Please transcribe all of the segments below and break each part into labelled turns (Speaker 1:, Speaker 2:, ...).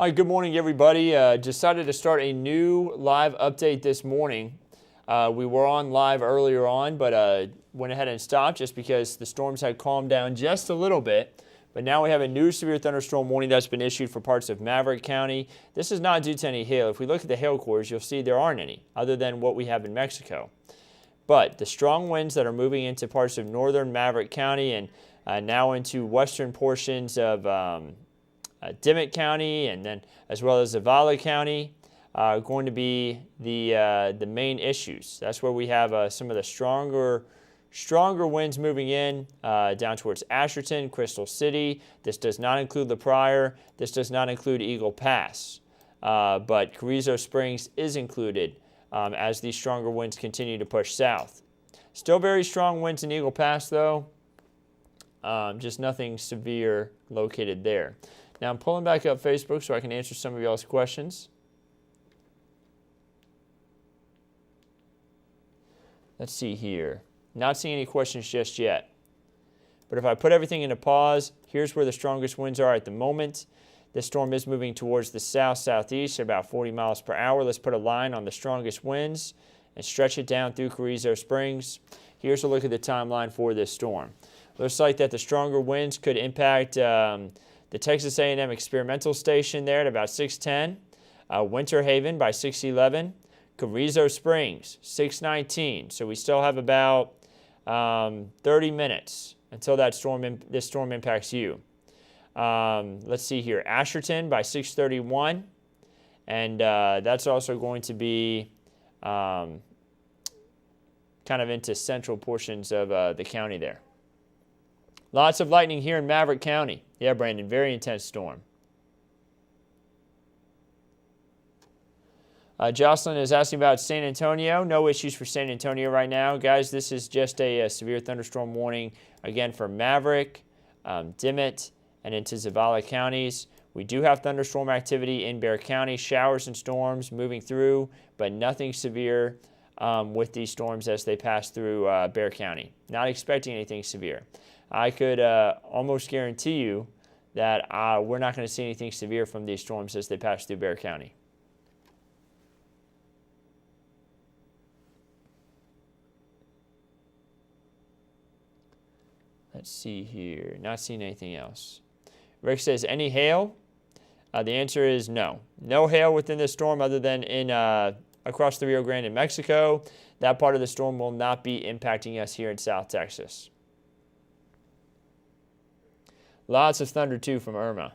Speaker 1: Hi, good morning, everybody. Decided to start a new live update this morning. We were on live earlier on, but went ahead and stopped just because the storms had calmed down just a little bit. But now we have a new severe thunderstorm warning that's been issued for parts of Maverick County. This is not due to any hail. If we look at the hail cores, you'll see there aren't any, other than what we have in Mexico. But the strong winds that are moving into parts of northern Maverick County and now into western portions of Dimmitt County, and then as well as Zavala County, are going to be the main issues. That's where we have some of the stronger winds moving in down towards Asherton, Crystal City. This does not include La Pryor. This does not include Eagle Pass, but Carrizo Springs is included as these stronger winds continue to push south. Still very strong winds in Eagle Pass, though. Just nothing severe located there. Now I'm pulling back up Facebook so I can answer some of y'all's questions. Let's see here. Not seeing any questions just yet. But if I put everything into pause, here's where the strongest winds are at the moment. This storm is moving towards the south-southeast at about 40 miles per hour. Let's put a line on the strongest winds and stretch it down through Carrizo Springs. Here's a look at the timeline for this storm. Looks like that the stronger winds could impact the Texas A&M Experimental Station there at about 6:10, Winter Haven by 6:11, Carrizo Springs 6:19. So we still have about 30 minutes until this storm impacts you. Let's see here, Asherton by 6:31, and that's also going to be kind of into central portions of the county there. Lots of lightning here in Maverick County. Yeah, Brandon, very intense storm. Jocelyn is asking about San Antonio. No issues for San Antonio right now. Guys, this is just a severe thunderstorm warning, again, for Maverick, Dimmitt, and into Zavala counties. We do have thunderstorm activity in Bexar County, showers and storms moving through, but nothing severe with these storms as they pass through Bexar County. Not expecting anything severe. I could almost guarantee you that we're not going to see anything severe from these storms as they pass through Bexar County. Let's see here. Not seeing anything else. Rick says, any hail? The answer is no. No hail within this storm other than in across the Rio Grande in Mexico. That part of the storm will not be impacting us here in South Texas. Lots of thunder, too, from Irma.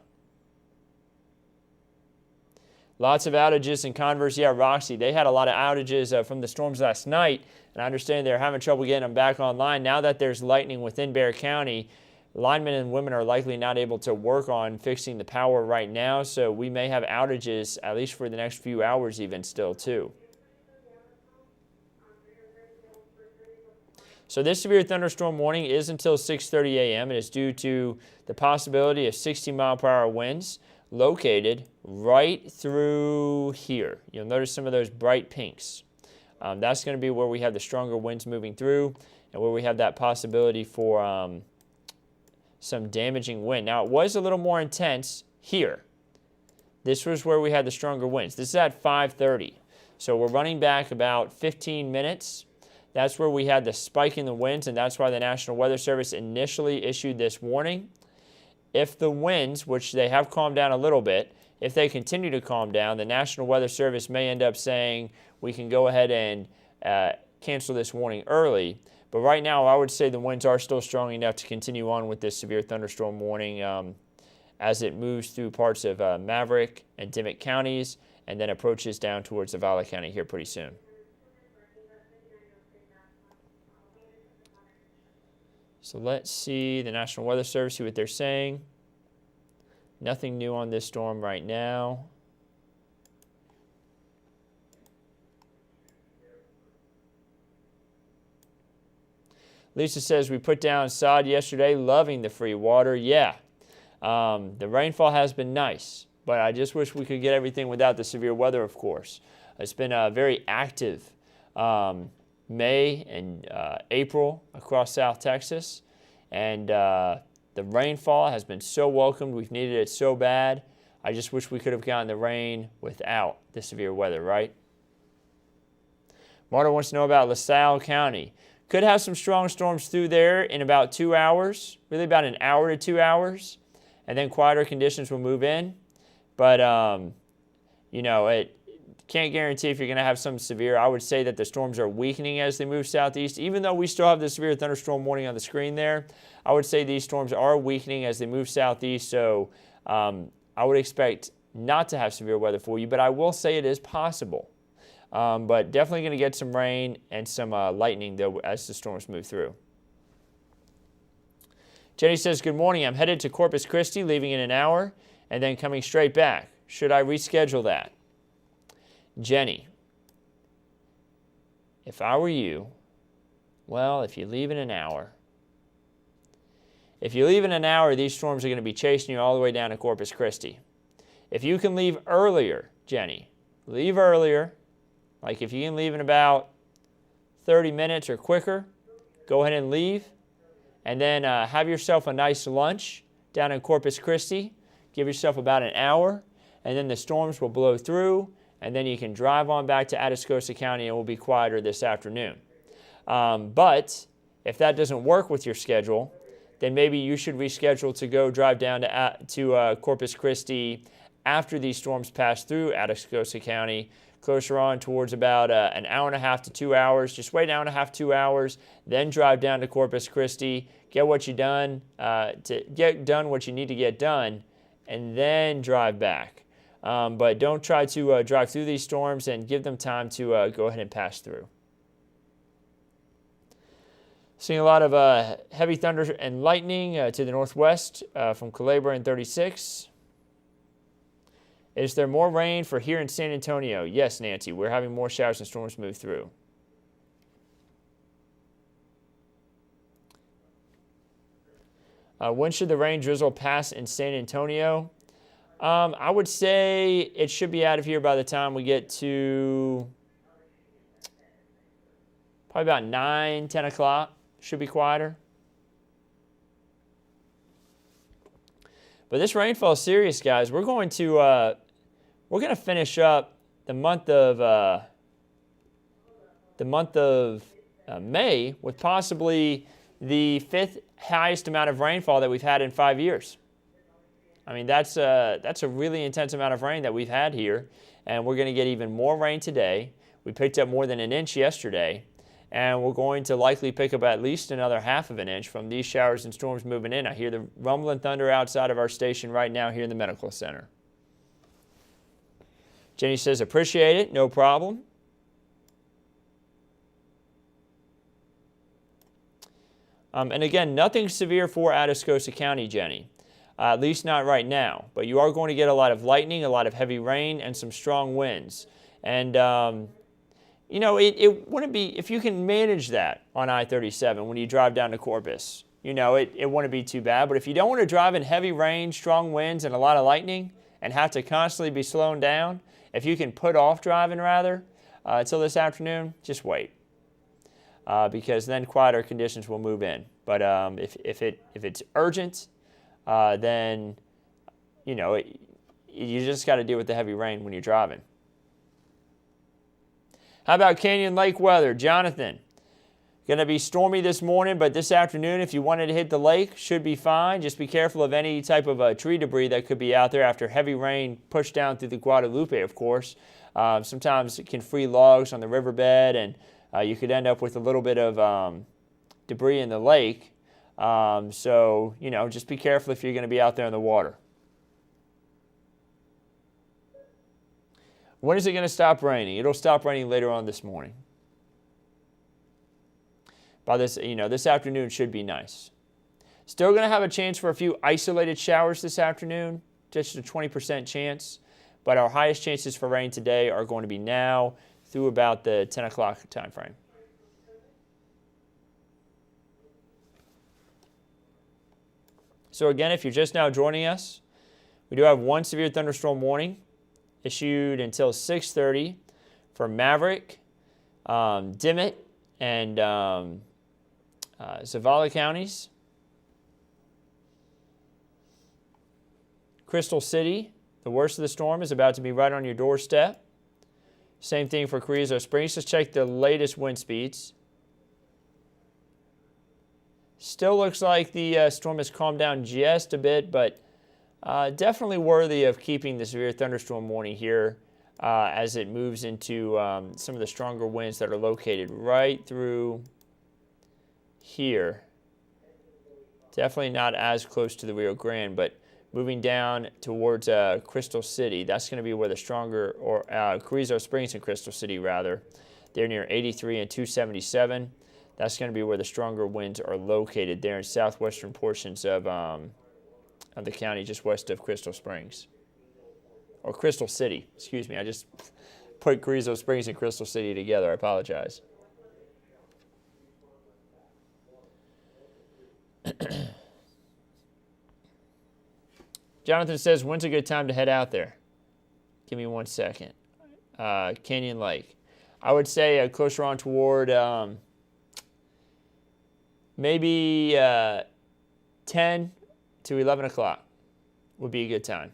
Speaker 1: Lots of outages in Converse. Yeah, Roxy, they had a lot of outages from the storms last night, and I understand they're having trouble getting them back online. Now that there's lightning within Bexar County, linemen and women are likely not able to work on fixing the power right now, so we may have outages at least for the next few hours even still, too. So this severe thunderstorm warning is until 6:30 a.m. and is due to the possibility of 60-mile-per-hour winds located right through here. You'll notice some of those bright pinks. That's going to be where we have the stronger winds moving through and where we have that possibility for some damaging wind. Now, it was a little more intense here. This was where we had the stronger winds. This is at 5:30. So we're running back about 15 minutes. That's where we had the spike in the winds, and that's why the National Weather Service initially issued this warning. If the winds, which they have calmed down a little bit, if they continue to calm down, the National Weather Service may end up saying we can go ahead and cancel this warning early. But right now, I would say the winds are still strong enough to continue on with this severe thunderstorm warning as it moves through parts of Maverick and Dimmitt counties and then approaches down towards Zavala County here pretty soon. So let's see the National Weather Service, see what they're saying. Nothing new on this storm right now. Lisa says, we put down sod yesterday, loving the free water. Yeah, the rainfall has been nice, but I just wish we could get everything without the severe weather, of course. It's been a very active May and April across South Texas, and the rainfall has been so welcomed. We've needed it so bad. I just wish we could have gotten the rain without the severe weather, right? Marta wants to know about LaSalle County. Could have some strong storms through there in about 2 hours, really about an hour to 2 hours, and then quieter conditions will move in. But, it can't guarantee if you're going to have some severe. I would say that the storms are weakening as they move southeast. Even though we still have the severe thunderstorm warning on the screen there, I would say these storms are weakening as they move southeast. So I would expect not to have severe weather for you, but I will say it is possible. But definitely going to get some rain and some lightning, though, as the storms move through. Jenny says, good morning. I'm headed to Corpus Christi, leaving in an hour, and then coming straight back. Should I reschedule that? Jenny, if I were you, well, if you leave in an hour, these storms are going to be chasing you all the way down to Corpus Christi. If you can leave earlier, Jenny, leave earlier. Like if you can leave in about 30 minutes or quicker, go ahead and leave. And then have yourself a nice lunch down in Corpus Christi. Give yourself about an hour, and then the storms will blow through, and then you can drive on back to Atascosa County and it will be quieter this afternoon. But if that doesn't work with your schedule, then maybe you should reschedule to go drive down to Corpus Christi after these storms pass through Atascosa County, closer on towards about an hour and a half to 2 hours. Just wait an hour and a half, 2 hours, then drive down to Corpus Christi, get what you done, to get done what you need to get done, and then drive back. But don't try to drive through these storms, and give them time to go ahead and pass through. Seeing a lot of heavy thunder and lightning to the northwest from Culebra in 36. Is there more rain for here in San Antonio? Yes, Nancy. We're having more showers and storms move through. When should the rain drizzle pass in San Antonio? I would say it should be out of here by the time we get to probably about 9, 10 o'clock. Should be quieter. But this rainfall is serious, guys. We're going to finish up the month of May with possibly the 5th highest amount of rainfall that we've had in 5 years. I mean, that's a really intense amount of rain that we've had here, and we're going to get even more rain today. We picked up more than an inch yesterday, and we're going to likely pick up at least another half of an inch from these showers and storms moving in. I hear the rumbling thunder outside of our station right now here in the medical center. Jenny says, appreciate it, no problem. And again, nothing severe for Atascosa County, Jenny. At least not right now. But you are going to get a lot of lightning, a lot of heavy rain, and some strong winds. And, it wouldn't be, if you can manage that on I-37 when you drive down to Corpus, it wouldn't be too bad. But if you don't want to drive in heavy rain, strong winds, and a lot of lightning, and have to constantly be slowing down, if you can put off driving rather until this afternoon, just wait. Because then quieter conditions will move in. But if it's urgent, then, you just got to deal with the heavy rain when you're driving. How about Canyon Lake weather? Jonathan, going to be stormy this morning, but this afternoon, if you wanted to hit the lake, should be fine. Just be careful of any type of tree debris that could be out there after heavy rain pushed down through the Guadalupe, of course. Sometimes it can free logs on the riverbed, and you could end up with a little bit of debris in the lake. So, just be careful if you're going to be out there in the water. When is it going to stop raining? It'll stop raining later on this morning. By this, this afternoon should be nice. Still going to have a chance for a few isolated showers this afternoon, just a 20% chance. But our highest chances for rain today are going to be now through about the 10 o'clock time frame. So again, if you're just now joining us, we do have one severe thunderstorm warning issued until 6:30 for Maverick, Dimmitt, and Zavala counties. Crystal City, The worst of the storm is about to be right on your doorstep. Same thing for Carrizo Springs. Let's check the latest wind speeds. Still looks like the storm has calmed down just a bit, but definitely worthy of keeping the severe thunderstorm warning here as it moves into some of the stronger winds that are located right through here. Definitely not as close to the Rio Grande, but moving down towards Crystal City. That's going to be where the stronger, or Carrizo Springs and Crystal City rather. They're near 83 and 277. That's going to be where the stronger winds are located there in southwestern portions of the county just west of Crystal Springs. Or Crystal City, excuse me. I just put Carrizo Springs and Crystal City together. I apologize. Jonathan says, when's a good time to head out there? Give me 1 second. Canyon Lake. I would say closer on toward maybe 10 to 11 o'clock would be a good time.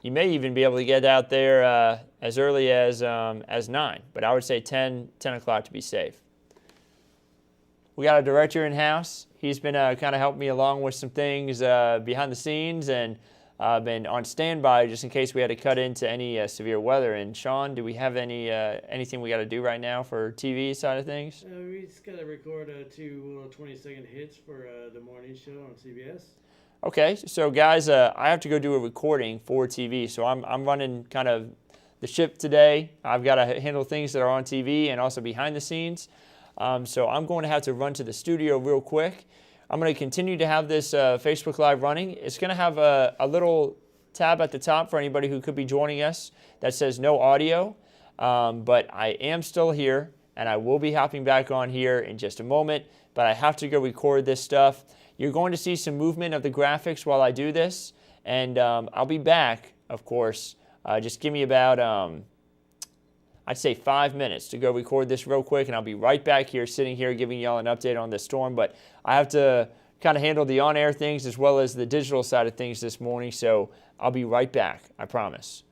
Speaker 1: You may even be able to get out there as early as 9, but I would say 10 o'clock to be safe. We got a director in-house. He's been kind of helping me along with some things behind the scenes and been on standby just in case we had to cut into any severe weather. And Sean, do we have anything we got to do right now for TV side of things?
Speaker 2: We just got to record 2 20-second hits for the morning show on CBS.
Speaker 1: Okay, so guys, I have to go do a recording for TV, so I'm running kind of the ship today. I've got to handle things that are on TV and also behind the scenes. So I'm going to have to run to the studio real quick. I'm going to continue to have this Facebook Live running. It's going to have a little tab at the top for anybody who could be joining us that says no audio, but I am still here, and I will be hopping back on here in just a moment, but I have to go record this stuff. You're going to see some movement of the graphics while I do this, and I'll be back, of course. Just give me about, I'd say 5 minutes to go record this real quick, and I'll be right back here sitting here giving y'all an update on this storm. But I have to kind of handle the on-air things as well as the digital side of things this morning, so I'll be right back, I promise.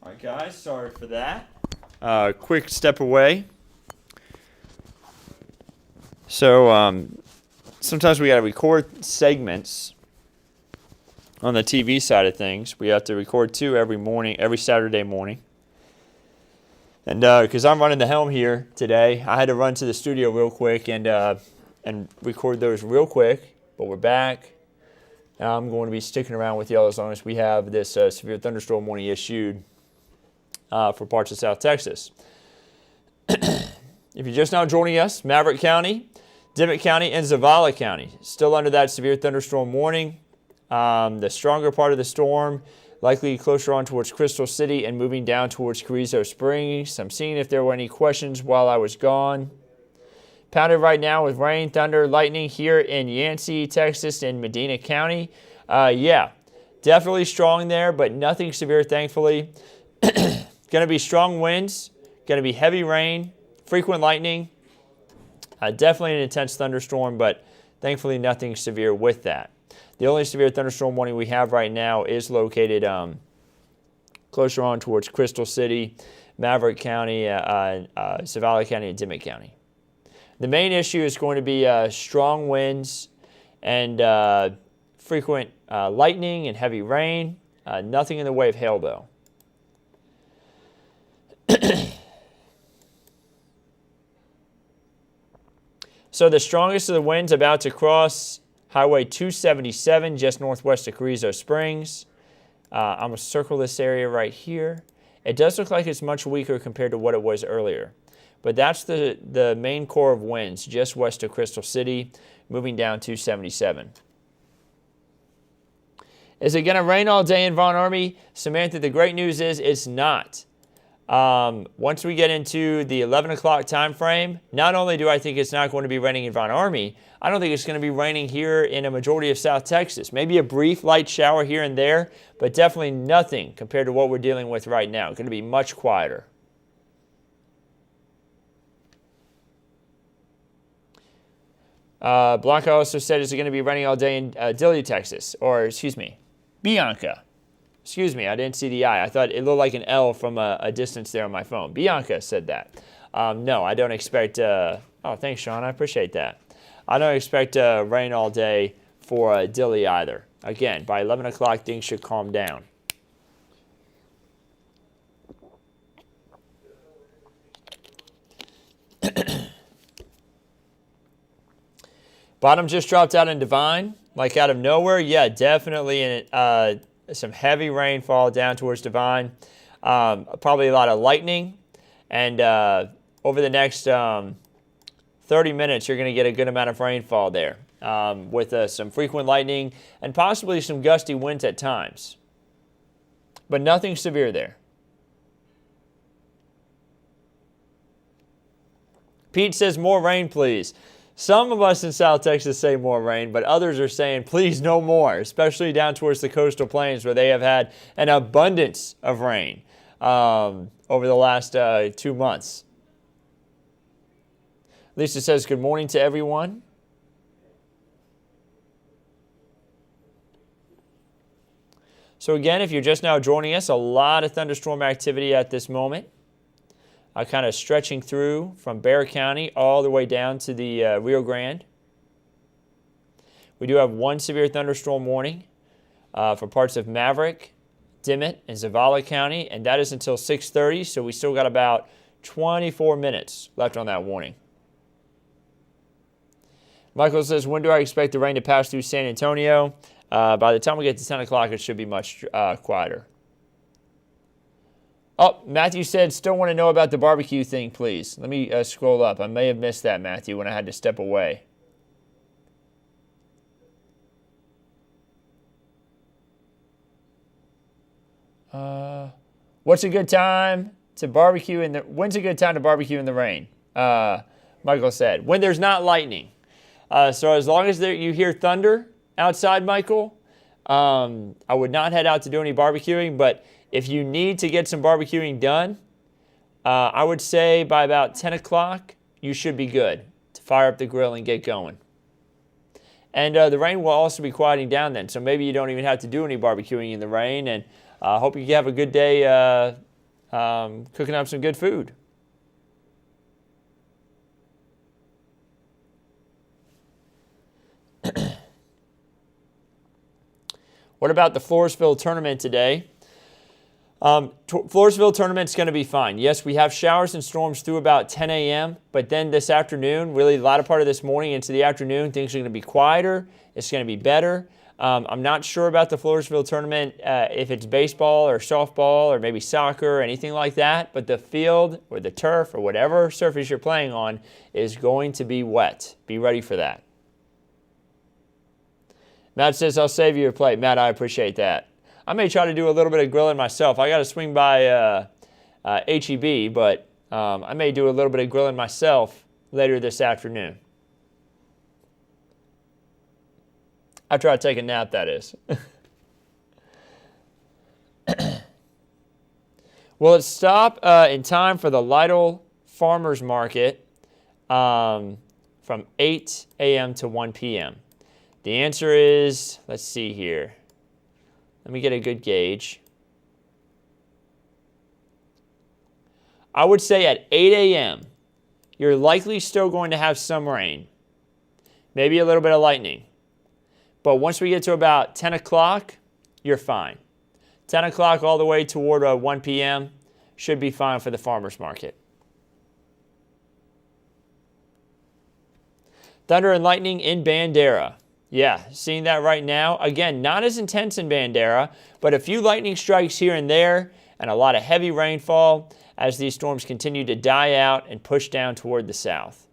Speaker 1: All right, guys, sorry for that. Quick step away. So sometimes we got to record segments on the TV side of things. We have to record 2 every Saturday morning. And because I'm running the helm here today, I had to run to the studio real quick and record those real quick. But we're back. Now I'm going to be sticking around with y'all as long as we have this severe thunderstorm warning issued for parts of South Texas. If you're just now joining us, Maverick County, Dimmitt County, and Zavala County still under that severe thunderstorm warning. The stronger part of the storm likely closer on towards Crystal City and moving down towards Carrizo Springs. I'm seeing if there were any questions while I was gone. Pounded right now with rain, thunder, lightning here in Yancey, Texas, and Medina County. Yeah, definitely strong there, but nothing severe, thankfully. Going to be strong winds, going to be heavy rain, frequent lightning. Definitely an intense thunderstorm, but thankfully nothing severe with that. The only severe thunderstorm warning we have right now is located closer on towards Crystal City, Maverick County, Zavala County, and Dimmitt County. The main issue is going to be strong winds and frequent lightning and heavy rain. Nothing in the way of hail, though. So the strongest of the winds about to cross Highway 277 just northwest of Carrizo Springs. I'm going to circle this area right here. It does look like it's much weaker compared to what it was earlier. But that's the main core of winds just west of Crystal City, moving down 277. Is it going to rain all day in Von Army? Samantha, the great news is it's not. Once we get into the 11 o'clock time frame, not only do I think it's not going to be raining in Von Army, I don't think it's going to be raining here in a majority of South Texas. Maybe a brief light shower here and there, but definitely nothing compared to what we're dealing with right now. It's going to be much quieter. Blanca also said, is it going to be raining all day in Dilley, Texas? Or, excuse me, Bianca. Excuse me, I didn't see the I. I thought it looked like an L from a distance there on my phone. Bianca said that. No, I don't expect... oh, thanks, Sean. I appreciate that. I don't expect rain all day for Dilley either. Again, by 11 o'clock, things should calm down. Bottom just dropped out in Divine, like out of nowhere. Yeah, definitely in some heavy rainfall down towards Divine. Probably a lot of lightning. And over the next 30 minutes, you're going to get a good amount of rainfall there with some frequent lightning and possibly some gusty winds at times. But nothing severe there. Pete says, more rain, please. Some of us in South Texas say more rain, but others are saying, please, no more, especially down towards the coastal plains where they have had an abundance of rain over the last 2 months. Lisa says, good morning to everyone. So again, if you're just now joining us, a lot of thunderstorm activity at this moment. Kind of stretching through from Bexar County all the way down to the Rio Grande. We do have one severe thunderstorm warning for parts of Maverick, Dimmitt, and Zavala County, and that is until 6:30, so we still got about 24 minutes left on that warning. Michael says, when do I expect the rain to pass through San Antonio? By the time we get to 10 o'clock, it should be much quieter. Oh, Matthew said, still want to know about the barbecue thing, please. Let me scroll up. I may have missed that, Matthew, when I had to step away. What's a good time to barbecue in the... When's a good time to barbecue in the rain? Michael said. When there's not lightning. So as long as you hear thunder outside, Michael, I would not head out to do any barbecuing, but if you need to get some barbecuing done, I would say by about 10 o'clock, you should be good to fire up the grill and get going. And the rain will also be quieting down then, so maybe you don't even have to do any barbecuing in the rain. And I hope you have a good day cooking up some good food. What about the Floresville tournament today? Floresville tournament's going to be fine. Yes, we have showers and storms through about 10 a.m., but then this afternoon, really the latter part of this morning into the afternoon, things are going to be quieter. It's going to be better. I'm not sure about the Floresville tournament, if it's baseball or softball or maybe soccer or anything like that, but the field or the turf or whatever surface you're playing on is going to be wet. Be ready for that. Matt says, I'll save you a plate. Matt, I appreciate that. I may try to do a little bit of grilling myself. I got to swing by HEB, but I may do a little bit of grilling myself later this afternoon. After I take a nap, that is. Will it stop in time for the Lytle Farmers Market from 8 a.m. to 1 p.m.? The answer is, let's see here. Let me get a good gauge. I would say at 8 a.m., you're likely still going to have some rain. Maybe a little bit of lightning. But once we get to about 10 o'clock, you're fine. 10 o'clock all the way toward 1 p.m. should be fine for the farmers market. Thunder and lightning in Bandera. Yeah, seeing that right now. Again, not as intense in Bandera, but a few lightning strikes here and there and a lot of heavy rainfall as these storms continue to die out and push down toward the south.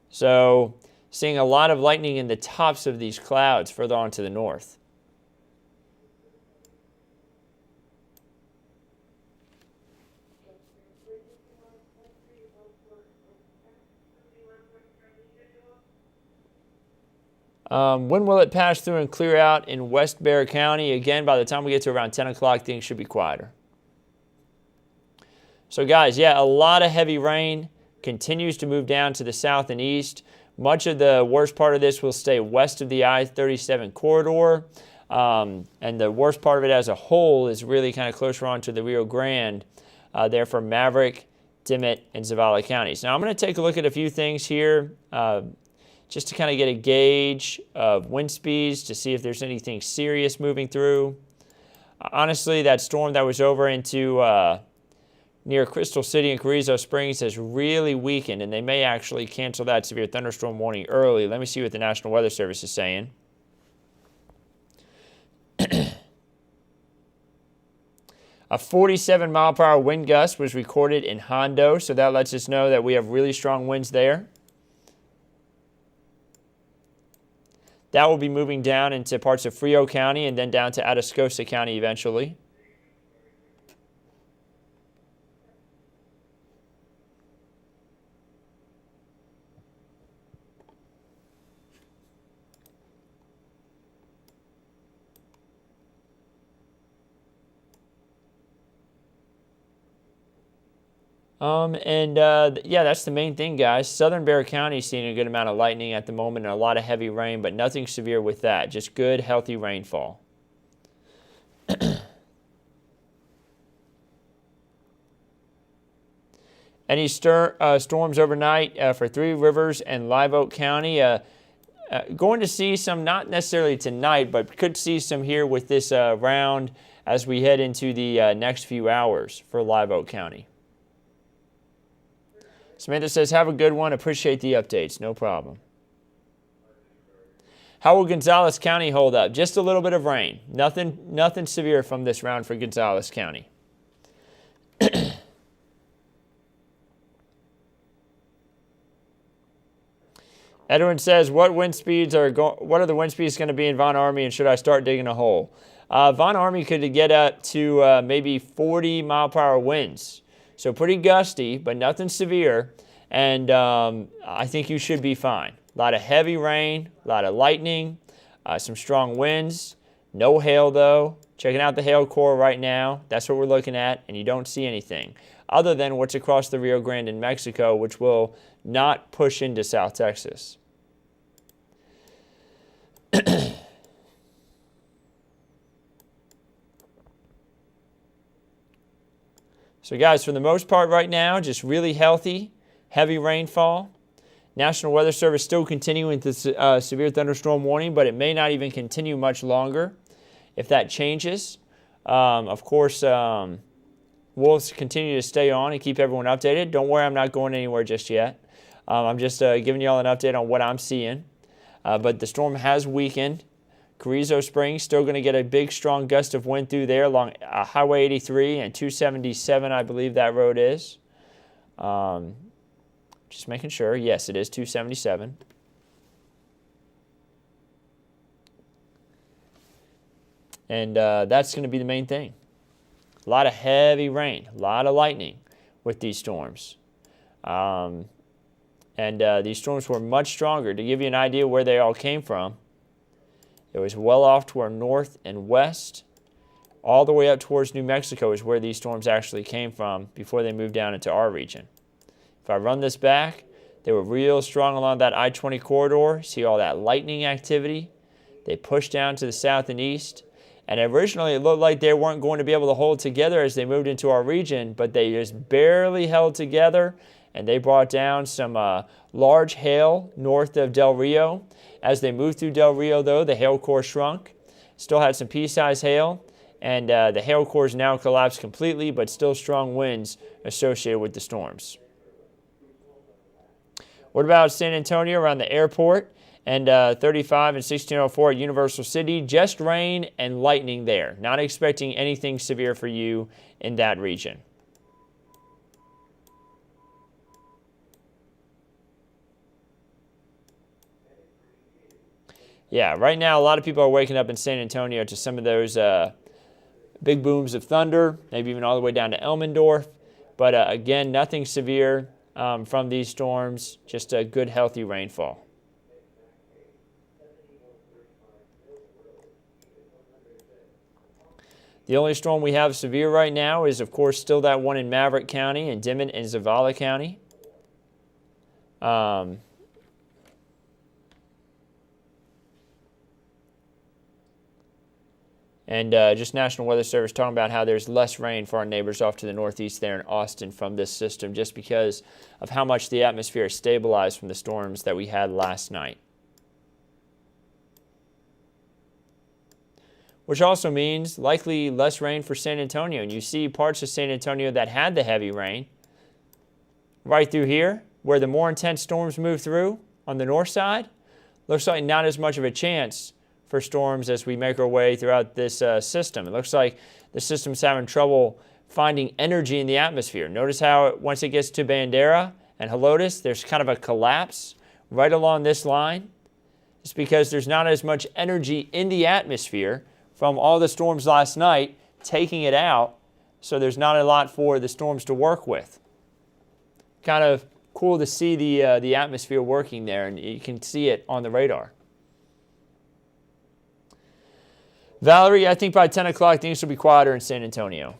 Speaker 1: So, seeing a lot of lightning in the tops of these clouds further on to the north. When will it pass through and clear out in West Bexar County? Again, by the time we get to around 10 o'clock, things should be quieter. So guys, yeah, a lot of heavy rain continues to move down to the south and east. Much of the worst part of this will stay west of the I-37 corridor. And the worst part of it as a whole is really kind of closer on to the Rio Grande, there from Maverick, Dimmitt, and Zavala counties. Now I'm going to take a look at a few things here just to kind of get a gauge of wind speeds to see if there's anything serious moving through. Honestly, that storm that was over into near Crystal City and Carrizo Springs has really weakened, and they may actually cancel that severe thunderstorm warning early. Let me see what the National Weather Service is saying. A 47-mile-per-hour wind gust was recorded in Hondo, so that lets us know that we have really strong winds there. That will be moving down into parts of Frio County and then down to Atascosa County eventually. Yeah, that's the main thing, guys. Southern Bexar County is seeing a good amount of lightning at the moment and a lot of heavy rain, but nothing severe with that. Just good, healthy rainfall. Any storms overnight for Three Rivers and Live Oak County. Going to see some, not necessarily tonight, but could see some here with this round as we head into the next few hours for Live Oak County. Samantha says, have a good one. Appreciate the updates. No problem. How will Gonzales County hold up? Just a little bit of rain. Nothing severe from this round for Gonzales County. Edwin says, what are the wind speeds going to be in Von Army, and should I start digging a hole? Von Army could get up to maybe 40-mile-per-hour winds. So pretty gusty, but nothing severe, and I think you should be fine. A lot of heavy rain, a lot of lightning, some strong winds, no hail though. Checking out the hail core right now, that's what we're looking at, and you don't see anything other than what's across the Rio Grande in Mexico, which will not push into South Texas. So guys, for the most part right now, just really healthy, heavy rainfall. National Weather Service still continuing this severe thunderstorm warning, but it may not even continue much longer. If that changes, of course, we'll continue to stay on and keep everyone updated. Don't worry, I'm not going anywhere just yet. I'm just giving you all an update on what I'm seeing. But the storm has weakened. Carrizo Springs still going to get a big, strong gust of wind through there along Highway 83 and 277, I believe that road is. Just making sure. Yes, it is 277. And that's going to be the main thing. A lot of heavy rain, a lot of lightning with these storms. These storms were much stronger. To give you an idea where they all came from, it was well off to our north and west, all the way up towards New Mexico is where these storms actually came from before they moved down into our region. If I run this back, they were real strong along that I-20 corridor. See all that lightning activity? They pushed down to the south and east. And originally it looked like they weren't going to be able to hold together as they moved into our region, but they just barely held together, and they brought down some large hail north of Del Rio. As they moved through Del Rio, though, the hail core shrunk. Still had some pea-sized hail, and the hail cores now collapsed completely, but still strong winds associated with the storms. What about San Antonio around the airport? And 35 and 1604 at Universal City, just rain and lightning there. Not expecting anything severe for you in that region. Yeah, right now a lot of people are waking up in San Antonio to some of those big booms of thunder, maybe even all the way down to Elmendorf. But again, nothing severe from these storms, just a good healthy rainfall. The only storm we have severe right now is, of course, still that one in Maverick County and Dimmitt and Zavala County. Just National Weather Service talking about how there's less rain for our neighbors off to the northeast there in Austin from this system, just because of how much the atmosphere is stabilized from the storms that we had last night. Which also means likely less rain for San Antonio. And you see parts of San Antonio that had the heavy rain. Right through here, where the more intense storms move through on the north side, looks like not as much of a chance for storms as we make our way throughout this system. It looks like the system's having trouble finding energy in the atmosphere. Notice how once it gets to Bandera and Helotes, there's kind of a collapse right along this line. It's because there's not as much energy in the atmosphere from all the storms last night, taking it out, so there's not a lot for the storms to work with. Kind of cool to see the atmosphere working there, and you can see it on the radar. Valerie, I think by 10 o'clock things will be quieter in San Antonio.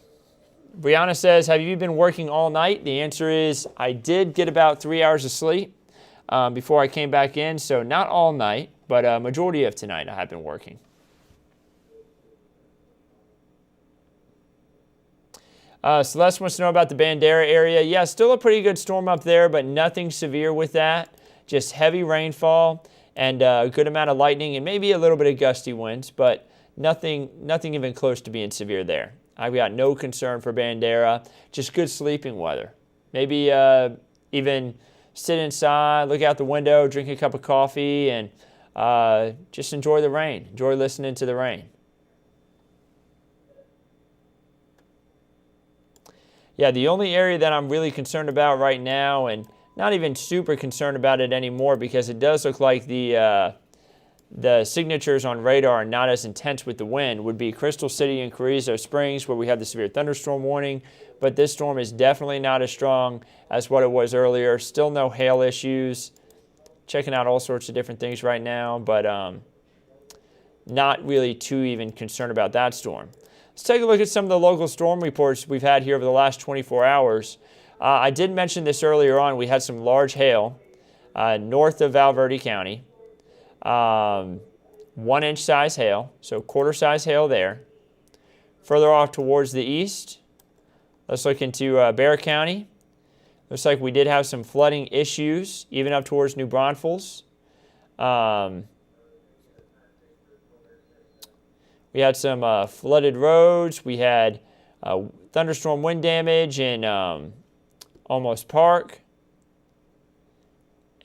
Speaker 1: Brianna says, have you been working all night? The answer is I did get about 3 hours of sleep before I came back in, so not all night, but a majority of tonight I have been working. Celeste wants to know about the Bandera area. Yeah, still a pretty good storm up there, but nothing severe with that. Just heavy rainfall and a good amount of lightning and maybe a little bit of gusty winds, but nothing even close to being severe there. I've got no concern for Bandera, just good sleeping weather. Maybe even sit inside, look out the window, drink a cup of coffee, and just enjoy the rain. Enjoy listening to the rain. Yeah, the only area that I'm really concerned about right now, and not even super concerned about it anymore because it does look like the signatures on radar are not as intense with the wind, would be Crystal City and Carrizo Springs, where we have the severe thunderstorm warning. But this storm is definitely not as strong as what it was earlier. Still no hail issues. Checking out all sorts of different things right now, but not really too even concerned about that storm. Let's take a look at some of the local storm reports we've had here over the last 24 hours. I did mention this earlier on. We had some large hail north of Valverde County. 1 inch size hail, so quarter size hail there. Further off towards the east, Let's look into Bexar County. Looks like we did have some flooding issues, even up towards New Braunfels. We had some flooded roads. We had thunderstorm wind damage in Almost Park.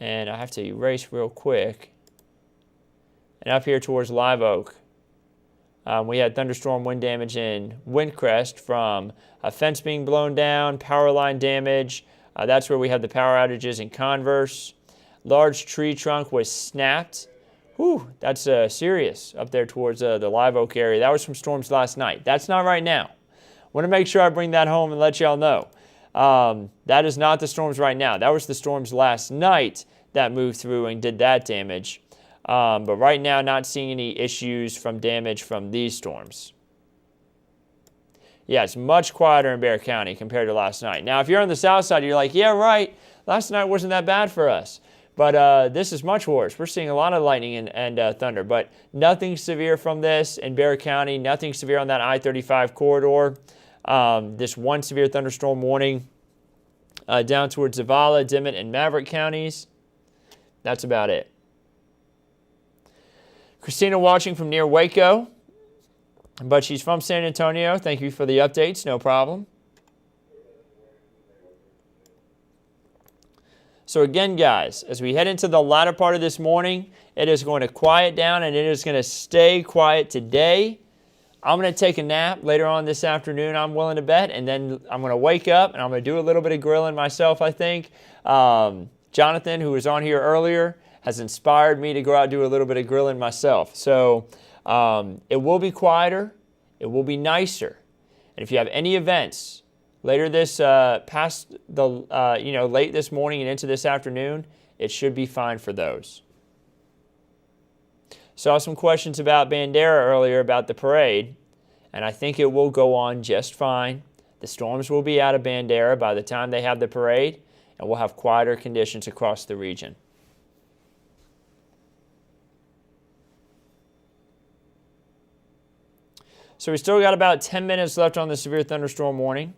Speaker 1: And I have to erase real quick. And up here towards Live Oak, we had thunderstorm wind damage in Windcrest from a fence being blown down, power line damage. That's where we had the power outages in Converse. Large tree trunk was snapped. Whew, that's serious up there towards the Live Oak area. That was from storms last night. That's not right now. Want to make sure I bring that home and let y'all know. That is not the storms right now. That was the storms last night that moved through and did that damage. But right now, not seeing any issues from damage from these storms. Yeah, it's much quieter in Bexar County compared to last night. Now, if you're on the south side, you're like, yeah, right, last night wasn't that bad for us. But this is much worse. We're seeing a lot of lightning and thunder, but nothing severe from this in Bexar County, nothing severe on that I-35 corridor. This one severe thunderstorm warning down towards Zavala, Dimmitt, and Maverick counties. That's about it. Christina watching from near Waco, but she's from San Antonio. Thank you for the updates. No problem. So again, guys, as we head into the latter part of this morning, it is going to quiet down and it is going to stay quiet today. I'm going to take a nap later on this afternoon, I'm willing to bet, and then I'm going to wake up and I'm going to do a little bit of grilling myself, I think. Jonathan, who was on here earlier, has inspired me to go out and do a little bit of grilling myself. So it will be quieter. It will be nicer. And if you have any events later this past the late this morning and into this afternoon, it should be fine for those. Saw some questions about Bandera earlier about the parade, and I think it will go on just fine. The storms will be out of Bandera by the time they have the parade, and we'll have quieter conditions across the region. So we still got about 10 minutes left on the severe thunderstorm warning.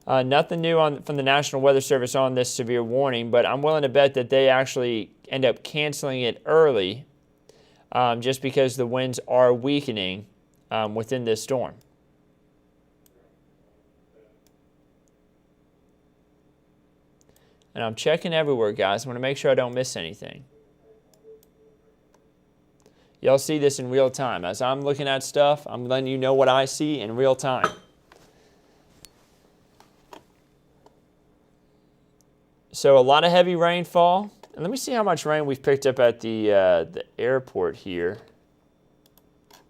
Speaker 1: Nothing new from the National Weather Service on this severe warning, but I'm willing to bet that they actually end up canceling it early just because the winds are weakening within this storm. And I'm checking everywhere, guys. I want to make sure I don't miss anything. Y'all see this in real time. As I'm looking at stuff, I'm letting you know what I see in real time. So a lot of heavy rainfall. And let me see how much rain we've picked up at the airport here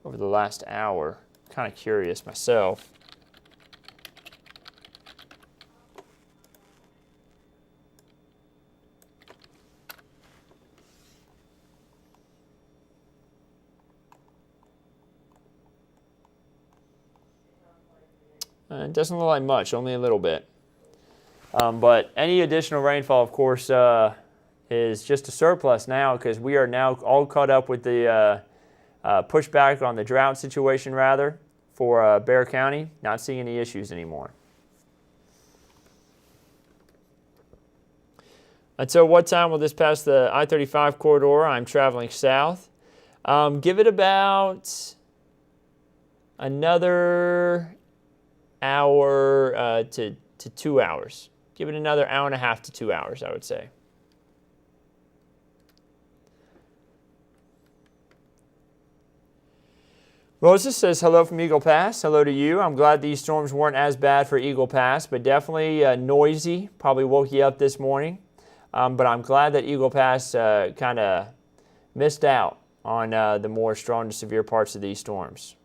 Speaker 1: over the last hour. Kind of curious myself. It doesn't look like much, only a little bit. But any additional rainfall, of course, is just a surplus now because we are now all caught up with the pushback on the drought situation, rather, for Bexar County. Not seeing any issues anymore. Until what time will this pass the I-35 corridor? I'm traveling south. Give it about another hour to 2 hours. Give it another hour and a half to 2 hours, I would say. Moses says, hello from Eagle Pass. Hello to you. I'm glad these storms weren't as bad for Eagle Pass, but definitely noisy. Probably woke you up this morning. But I'm glad that Eagle Pass kind of missed out on the more strong to severe parts of these storms.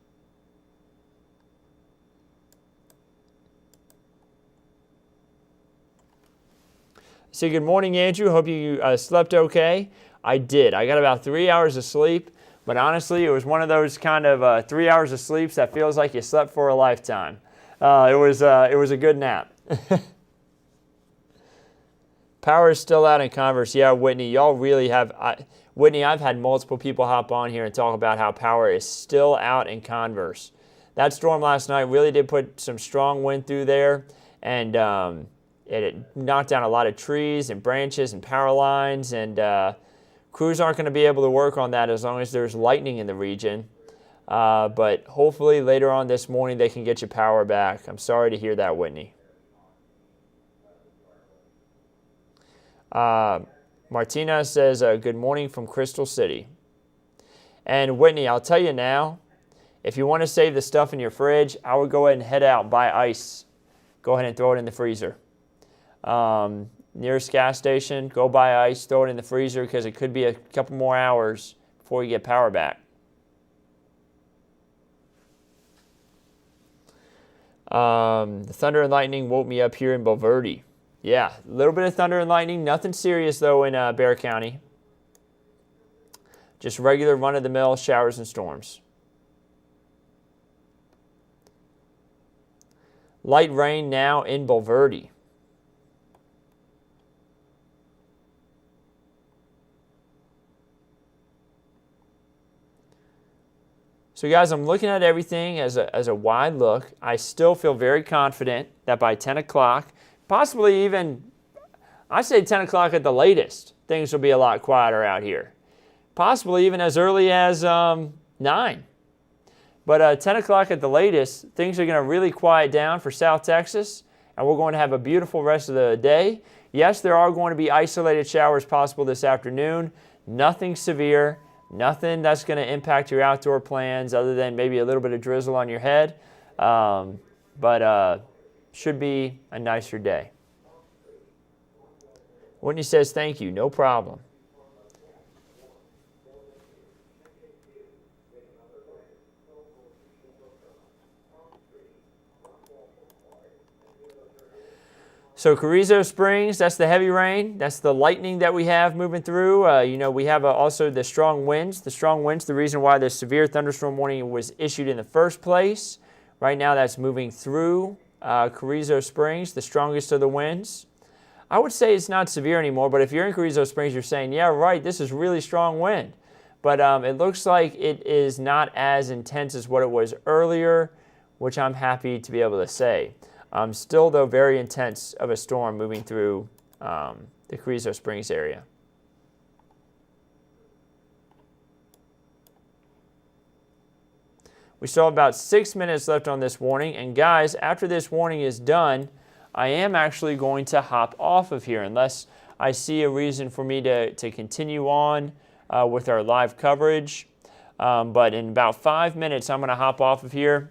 Speaker 1: So good morning, Andrew. Hope you slept okay. I did. I got about 3 hours of sleep, but honestly, it was one of those kind of 3 hours of sleep that feels like you slept for a lifetime. It was a good nap. Power is still out in Converse. Yeah, Whitney, y'all really have... Whitney, I've had multiple people hop on here and talk about how power is still out in Converse. that storm last night really did put some strong wind through there, and it knocked down a lot of trees and branches and power lines, and crews aren't going to be able to work on that as long as there's lightning in the region. But hopefully later on this morning they can get your power back. I'm sorry to hear that, Whitney. Martina says, good morning from Crystal City. And Whitney, I'll tell you now, if you want to save the stuff in your fridge, I would go ahead and head out and buy ice. Go ahead and throw it in the freezer. Nearest gas station, go buy ice, throw it in the freezer, because it could be a couple more hours before you get power back. The thunder and lightning woke me up here in Bulverde. Yeah, a little bit of thunder and lightning. Nothing serious, though, in Bexar County. Just regular run-of-the-mill showers and storms. Light rain now in Bulverde. So guys, I'm looking at everything as a wide look. I still feel very confident that by 10 o'clock, possibly even, I say 10 o'clock at the latest, things will be a lot quieter out here. Possibly even as early as 9. But 10 o'clock at the latest, things are going to really quiet down for South Texas, and we're going to have a beautiful rest of the day. Yes, there are going to be isolated showers possible this afternoon. Nothing severe. Nothing that's going to impact your outdoor plans other than maybe a little bit of drizzle on your head. But should be a nicer day. Whitney says, thank you, no problem. So Carrizo Springs, that's the heavy rain. That's the lightning that we have moving through. We have also the strong winds. The strong winds, the reason why the severe thunderstorm warning was issued in the first place. Right now that's moving through Carrizo Springs, the strongest of the winds. I would say it's not severe anymore, but if you're in Carrizo Springs, you're saying, yeah, right, this is really strong wind. But it looks like it is not as intense as what it was earlier, which I'm happy to be able to say. Still, though, very intense of a storm moving through the Carrizo Springs area. We still have about 6 minutes left on this warning. And guys, after this warning is done, I am actually going to hop off of here unless I see a reason for me to continue on with our live coverage. But in about 5 minutes, I'm going to hop off of here.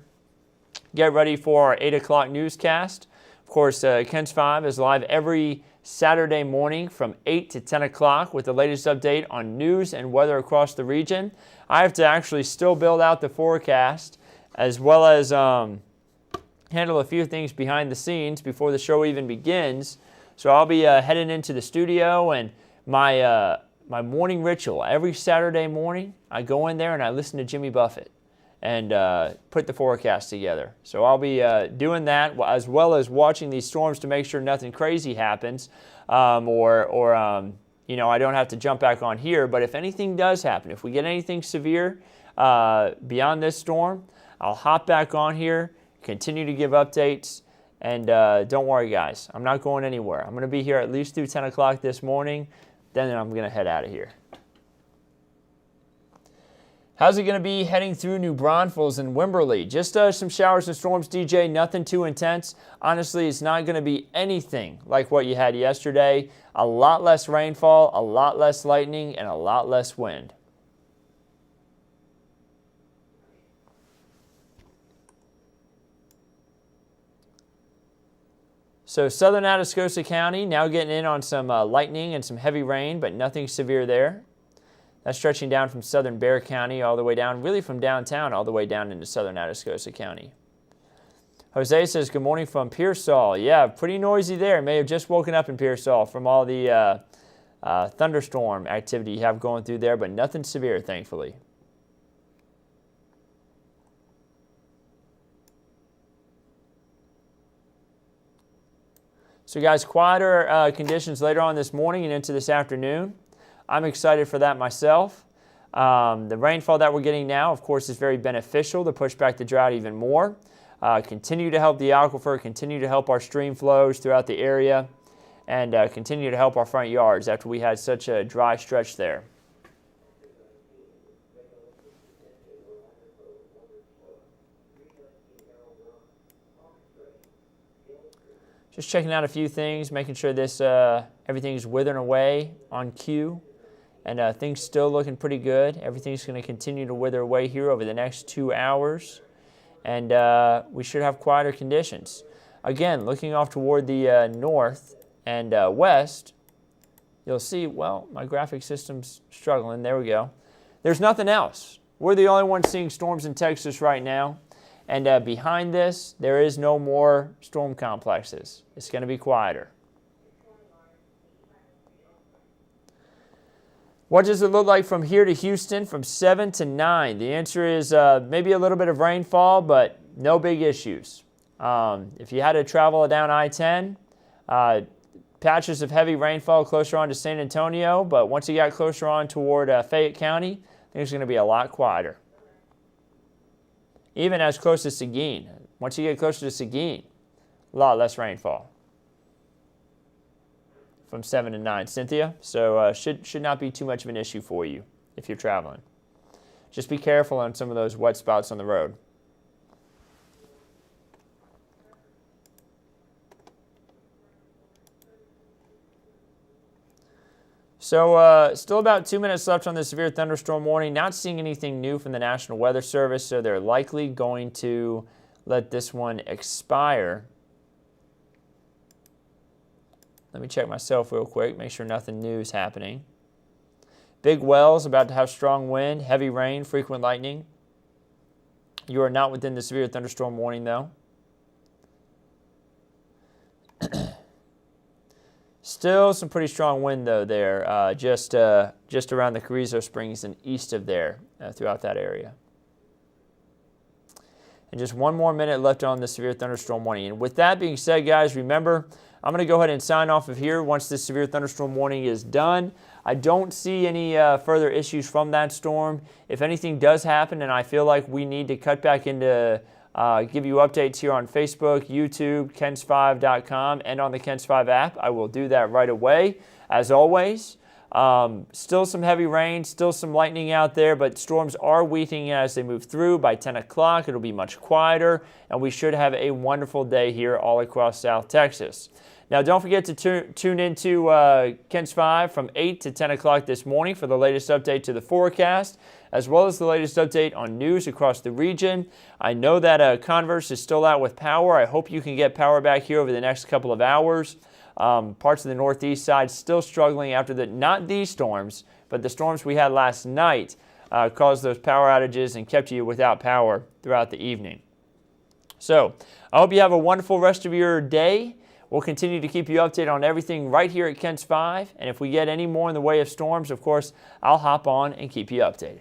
Speaker 1: Get ready for our 8 o'clock newscast. Of course, Ken's 5 is live every Saturday morning from 8 to 10 o'clock with the latest update on news and weather across the region. I have to actually still build out the forecast as well as handle a few things behind the scenes before the show even begins. So I'll be heading into the studio, and my morning ritual, every Saturday morning, I go in there and I listen to Jimmy Buffett and put the forecast together. So I'll be doing that as well as watching these storms to make sure nothing crazy happens, or I don't have to jump back on here. But if anything does happen, if we get anything severe beyond this storm, I'll hop back on here, continue to give updates, and don't worry, guys, I'm not going anywhere. I'm going to be here at least through 10 o'clock this morning, then I'm going to head out of here. How's it going to be heading through New Braunfels and Wimberley? Just some showers and storms, DJ, nothing too intense. Honestly, it's not going to be anything like what you had yesterday. A lot less rainfall, a lot less lightning, and a lot less wind. So southern Atascosa County now getting in on some lightning and some heavy rain, but nothing severe there. That's stretching down from southern Bexar County all the way down, really from downtown all the way down into southern Atascosa County. Jose says, good morning from Pearsall. Yeah, pretty noisy there. May have just woken up in Pearsall from all the thunderstorm activity you have going through there, but nothing severe, thankfully. So guys, quieter conditions later on this morning and into this afternoon. I'm excited for that myself. The rainfall that we're getting now, of course, is very beneficial to push back the drought even more. Continue to help the aquifer, continue to help our stream flows throughout the area, and continue to help our front yards after we had such a dry stretch there. Just checking out a few things, making sure this everything's withering away on cue, and things still looking pretty good. Everything's going to continue to wither away here over the next 2 hours, and we should have quieter conditions. Again, looking off toward the north and west, you'll see, well, my graphic system's struggling. There we go. There's nothing else. We're the only ones seeing storms in Texas right now. And behind this, there is no more storm complexes. It's going to be quieter. What does it look like from here to Houston from 7 to 9? The answer is maybe a little bit of rainfall, but no big issues. If you had to travel down I-10, patches of heavy rainfall closer on to San Antonio, but once you got closer on toward Fayette County, things are going to be a lot quieter. Even as close as Seguin. Once you get closer to Seguin, a lot less rainfall from 7 to 9. Cynthia, so should not be too much of an issue for you if you're traveling. Just be careful on some of those wet spots on the road. So still about 2 minutes left on the severe thunderstorm warning. Not seeing anything new from the National Weather Service, so they're likely going to let this one expire. Let me check myself real quick, make sure nothing new is happening. Big wells about to have strong wind, heavy rain, frequent lightning. You are not within the severe thunderstorm warning, though. Still some pretty strong wind, though, there, just around the Carrizo Springs and east of there, throughout that area. And just 1 more minute left on the severe thunderstorm warning. And with that being said, guys, remember, I'm going to go ahead and sign off of here once this severe thunderstorm warning is done. I don't see any further issues from that storm. If anything does happen and I feel like we need to cut back into give you updates here on Facebook, YouTube, KENS5.com, and on the KENS5 app, I will do that right away, as always. Still some heavy rain, still some lightning out there, but storms are weakening as they move through. By 10 o'clock, it'll be much quieter, and we should have a wonderful day here all across South Texas. Now, don't forget to tune into KENS5 from 8 to 10 o'clock this morning for the latest update to the forecast, as well as the latest update on news across the region. I know that Converse is still out with power. I hope you can get power back here over the next couple of hours. Parts of the northeast side still struggling after not these storms, but the storms we had last night caused those power outages and kept you without power throughout the evening. So I hope you have a wonderful rest of your day. We'll continue to keep you updated on everything right here at KENS5. And if we get any more in the way of storms, of course, I'll hop on and keep you updated.